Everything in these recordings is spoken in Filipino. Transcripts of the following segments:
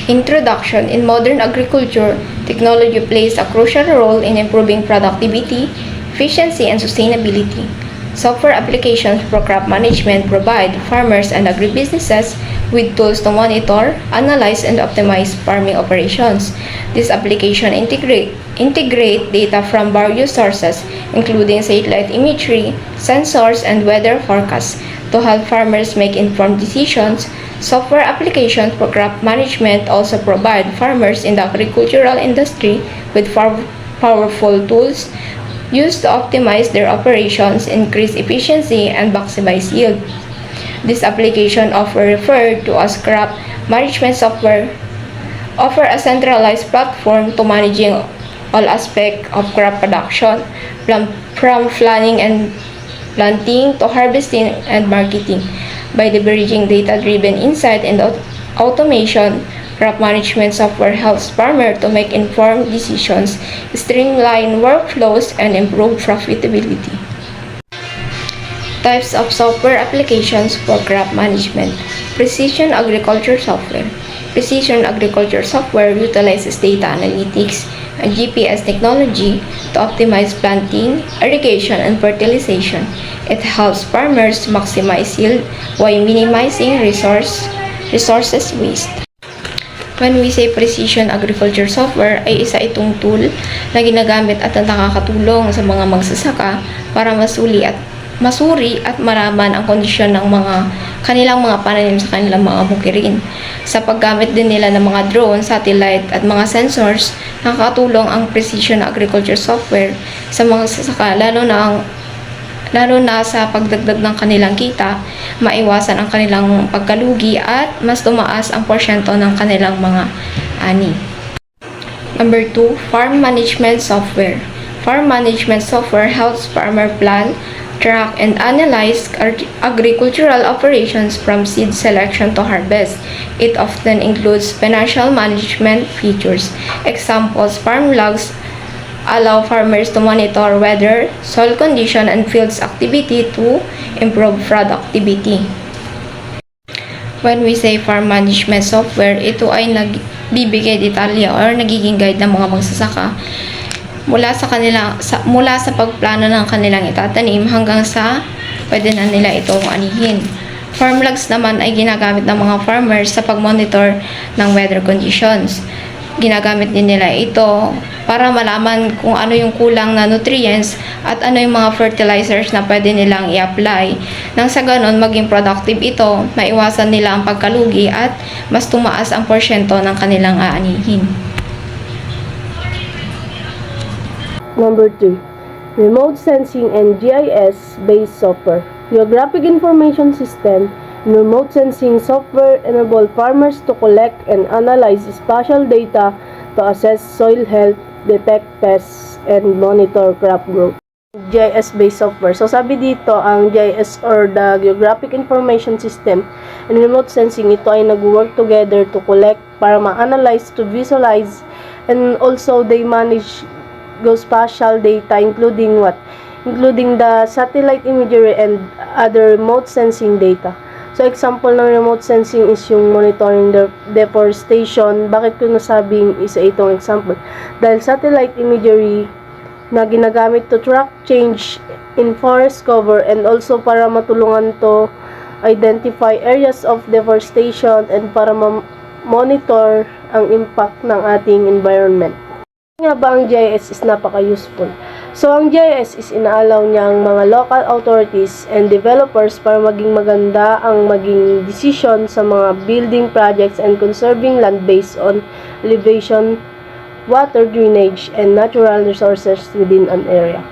Introduction. In modern agriculture, technology plays a crucial role in improving productivity, efficiency, and sustainability. Software applications for crop management provide farmers and agribusinesses with tools to monitor, analyze, and optimize farming operations. These applications integrate data from various sources, including satellite imagery, sensors, and weather forecasts, to help farmers make informed decisions. Software applications for crop management also provide farmers in the agricultural industry with powerful tools used to optimize their operations, increase efficiency, and maximize yield. This application, often referred to as crop management software, offer a centralized platform to managing all aspects of crop production, from planting to harvesting and marketing. By leveraging data-driven insight and automation, crop management software helps farmers to make informed decisions, streamline workflows, and improve profitability. Types of software applications for crop management. Precision agriculture software. Precision agriculture software utilizes data analytics and GPS technology to optimize planting, irrigation, and fertilization. It helps farmers maximize yield while minimizing resources waste. When we say precision agriculture software, ay isa itong tool na ginagamit at nakakatulong sa mga magsasaka para masuri at maraman ang kondisyon ng kanilang mga pananim sa kanilang mga bukirin. Sa paggamit din nila ng mga drone, satellite at mga sensors, nakakatulong ang precision agriculture software sa mga magsasaka lalo na sa pagdagdag ng kanilang kita, maiwasan ang kanilang pagkalugi at mas tumaas ang porsyento ng kanilang mga ani. Number 2, farm management software. Farm management software helps farmer plan, track, and analyze agricultural operations from seed selection to harvest. It often includes financial management features. Examples: farm logs allow farmers to monitor weather, soil condition, and fields activity to improve productivity. When we say farm management software, ito ay nagbibigay detalye or nagiging guide ng mga magsasaka mula sa pagplano ng kanilang itatanim hanggang sa pwede na nila itong anihin. Farm logs naman ay ginagamit ng mga farmers sa pag-monitor ng weather conditions. Ginagamit din nila ito para malaman kung ano yung kulang na nutrients at ano yung mga fertilizers na pwede nilang i-apply. Nang sa ganon, maging productive ito, maiwasan nila ang pagkalugi at mas tumaas ang porsyento ng kanilang aanihin. Number 3. Remote Sensing and GIS-based software. Geographic Information System and remote sensing software enable farmers to collect and analyze spatial data to assess soil health, detect pests, and monitor crop growth. GIS-based software. So sabi dito, ang GIS or the Geographic Information System and remote sensing, ito ay nag-work together to collect, para ma-analyze, to visualize, and also they manage geospatial data including what? Including the satellite imagery and other remote sensing data. So example ng remote sensing is yung monitoring deforestation. Bakit ko nasabing isa itong example? Dahil satellite imagery na ginagamit to track change in forest cover and also para matulungan to identify areas of deforestation and para monitor ang impact ng ating environment. Nga ba ang GIS is napaka-useful? So, ang GIS is inaalaw niyang mga local authorities and developers para maging maganda ang maging decision sa mga building projects and conserving land based on elevation, water drainage, and natural resources within an area.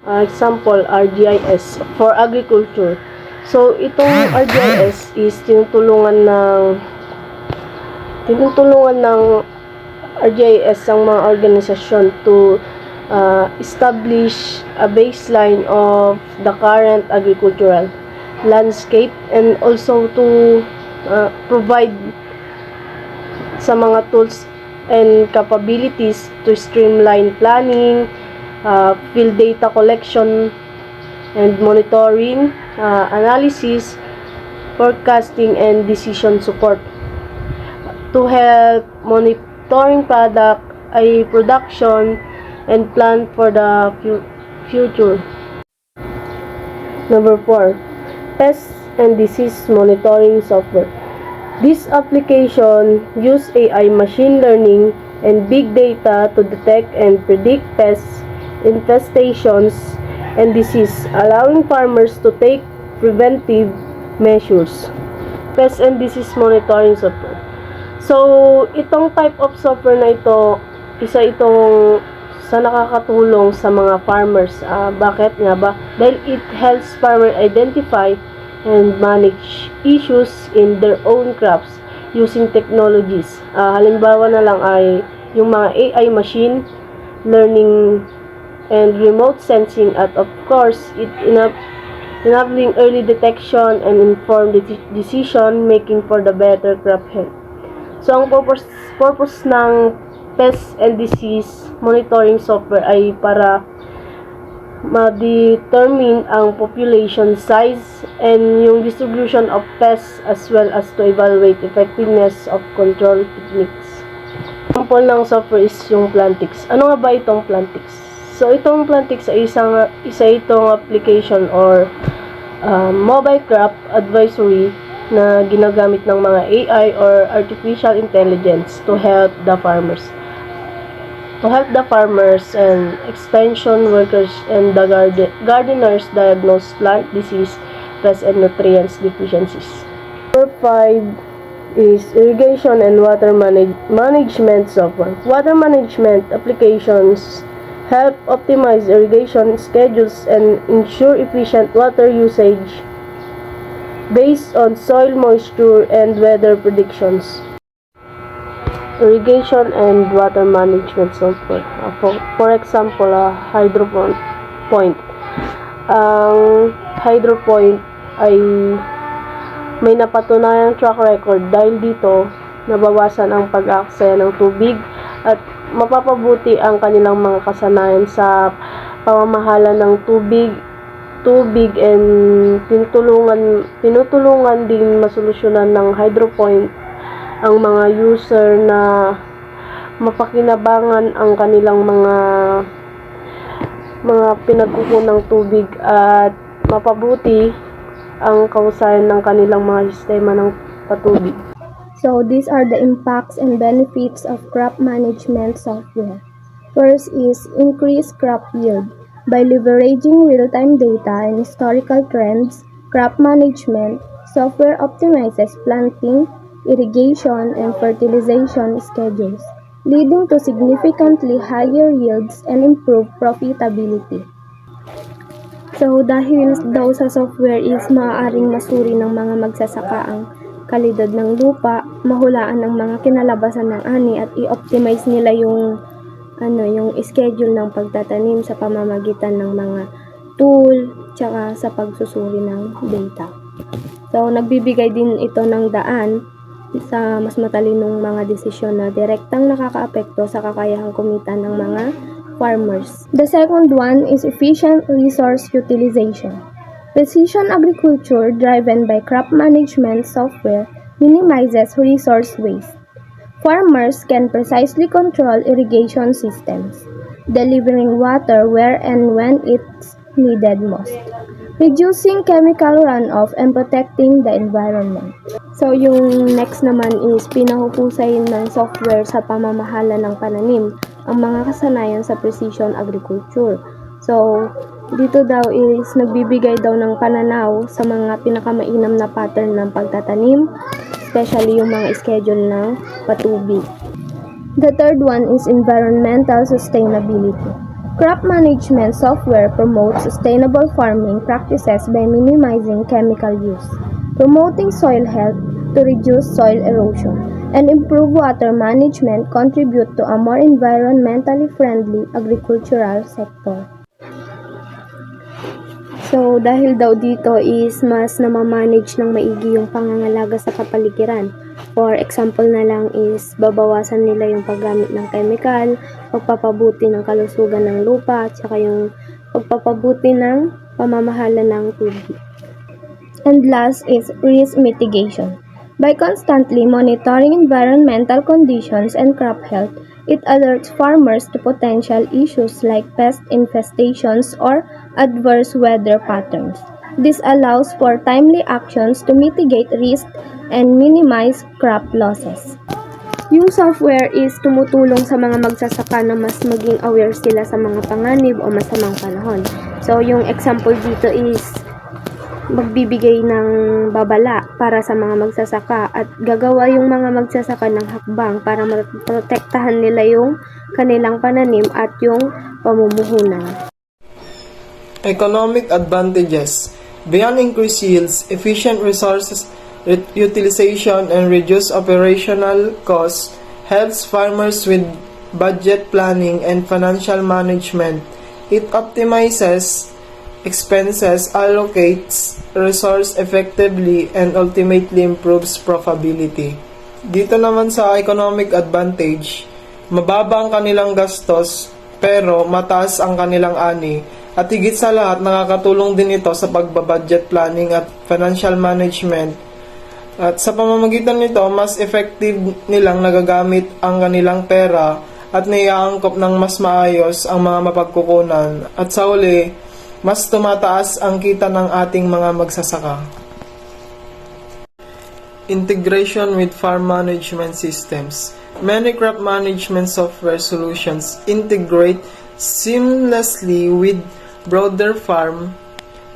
Example, RGIS for agriculture. So, itong RGIS is tinutulungan ng RGIS ang mga organisasyon to establish a baseline of the current agricultural landscape and also to provide sa mga tools and capabilities to streamline planning, field data collection and monitoring, analysis, forecasting, and decision support. to help monitoring production and plan for the future. Number 4, pest and disease monitoring software. This application use AI, machine learning, and big data to detect and predict pests, infestations, and disease, allowing farmers to take preventive measures. Pest and disease monitoring software. So, itong type of software na ito, isa itong sa nakakatulong sa mga farmers. Bakit nga ba? Dahil it helps farmer identify and manage issues in their own crops using technologies. Halimbawa na lang ay yung mga AI, machine learning, and remote sensing, at of course, it enabling early detection and informed decision making for the better crop health. So, ang purpose ng pest and disease monitoring software ay para ma-determine ang population size and yung distribution of pests, as well as to evaluate effectiveness of control techniques. Example ng software is yung Plantix. Ano nga ba itong Plantix? So, itong Plantix ay isa itong application or mobile crop advisory na ginagamit ng mga AI or artificial intelligence to help the farmers and extension workers and the gardeners diagnose plant disease, pest, and nutrients deficiencies. Number 5 is irrigation and water management software. Water management applications help optimize irrigation schedules and ensure efficient water usage based on soil moisture and weather predictions. Irrigation and water management software. For example, HydroPoint. Ang HydroPoint ay may napatunayang track record dahil dito nabawasan ang pag-aaksaya ng tubig at mapapabuti ang kanilang mga kasanayan sa pamamahala ng tubig and tinutulungan din masolusyonan ng HydroPoint ang mga user na mapakinabangan ang kanilang mga pinagkukunang tubig at mapabuti ang kausayan ng kanilang mga sistema ng patubig. So these are the impacts and benefits of crop management software. First is increased crop yield. By leveraging real-time data and historical trends, crop management software optimizes planting, irrigation, and fertilization schedules, leading to significantly higher yields and improved profitability. So, dahil daw sa software is maaaring masuri ng mga magsasaka ang kalidad ng lupa, mahulaan ang mga kinalabasan ng ani at i-optimize nila yung schedule ng pagtatanim sa pamamagitan ng mga tool tsaka sa pagsusuri ng data. So, nagbibigay din ito ng daan sa mas matalinong mga desisyon na direktang nakakaapekto sa kakayahang kumita ng mga farmers. The second one is efficient resource utilization. Precision agriculture driven by crop management software minimizes resource waste. Farmers can precisely control irrigation systems, delivering water where and when it's needed most, reducing chemical runoff and protecting the environment. So, yung next naman is pinahuhusay ng software sa pamamahala ng pananim ang mga kasanayan sa precision agriculture. So, dito daw is nagbibigay daw ng pananaw sa mga pinakamainam na pattern ng pagtatanim, especially yung mga schedule ng patubig. The third one is environmental sustainability. Crop management software promotes sustainable farming practices by minimizing chemical use, promoting soil health to reduce soil erosion, and improve water management contribute to a more environmentally friendly agricultural sector. So, dahil daw dito is mas namamanage ng maigi yung pangangalaga sa kapaligiran. For example na lang is babawasan nila yung paggamit ng chemical, pagpapabuti ng kalusugan ng lupa, at saka yung pagpapabuti ng pamamahala ng tubig. And last is risk mitigation. By constantly monitoring environmental conditions and crop health, it alerts farmers to potential issues like pest infestations or adverse weather patterns. This allows for timely actions to mitigate risk and minimize crop losses. Yung software is tumutulong sa mga magsasaka na mas maging aware sila sa mga panganib o masamang panahon. So, yung example dito is magbibigay ng babala para sa mga magsasaka at gagawa yung mga magsasaka ng hakbang para maprotektahan nila yung kanilang pananim at yung pamumuhunan. Economic advantages. Beyond increased yields, efficient resources utilization and reduced operational costs helps farmers with budget planning and financial management. It optimizes expenses, allocates resource effectively, and ultimately improves profitability. Dito naman sa economic advantage, mababa ang kanilang gastos pero mataas ang kanilang ani. At higit sa lahat, nakakatulong din ito sa pagbabudget planning at financial management. At sa pamamagitan nito, mas effective nilang nagagamit ang kanilang pera at naiaangkop ng mas maayos ang mga mapagkukunan. At sa uli, mas tumataas ang kita ng ating mga magsasaka. Integration with farm management systems. Many crop management software solutions integrate seamlessly with broader farm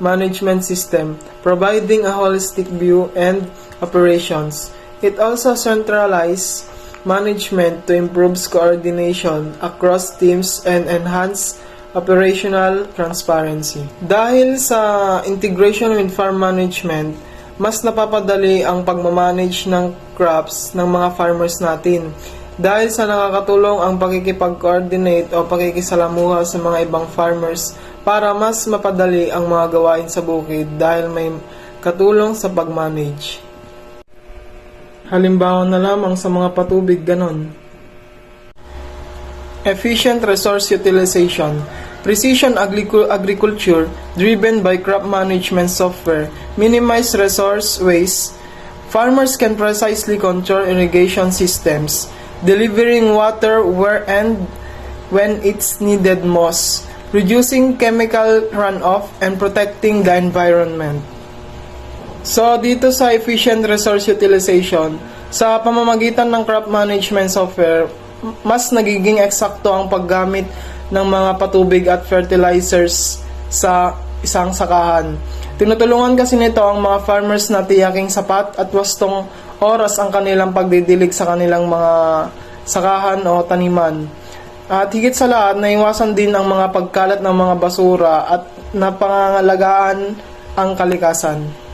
management system, providing a holistic view and operations. It also centralizes management to improve coordination across teams and enhance operational transparency. Dahil sa integration with farm management, mas napapadali ang pagmamanage ng crops ng mga farmers natin. Dahil sa nakakatulong ang pakikipag-coordinate o pakikisalamuha sa mga ibang farmers para mas mapadali ang mga gawain sa bukid dahil may katulong sa pag-manage. Halimbawa na lamang sa mga patubig ganon. Efficient resource utilization. Precision agriculture driven by crop management software minimize resource waste. Farmers can precisely control irrigation systems, delivering water where and when it's needed most, reducing chemical runoff and protecting the environment. So, dito sa efficient resource utilization, sa pamamagitan ng crop management software, mas nagiging eksakto ang paggamit ng mga patubig at fertilizers sa isang sakahan. Tinutulungan kasi nito ang mga farmers na tiyaking sapat at wastong oras ang kanilang pagdidilig sa kanilang mga sakahan o taniman. At higit sa lahat, naiwasan din ang mga pagkalat ng mga basura at napangangalagaan ang kalikasan.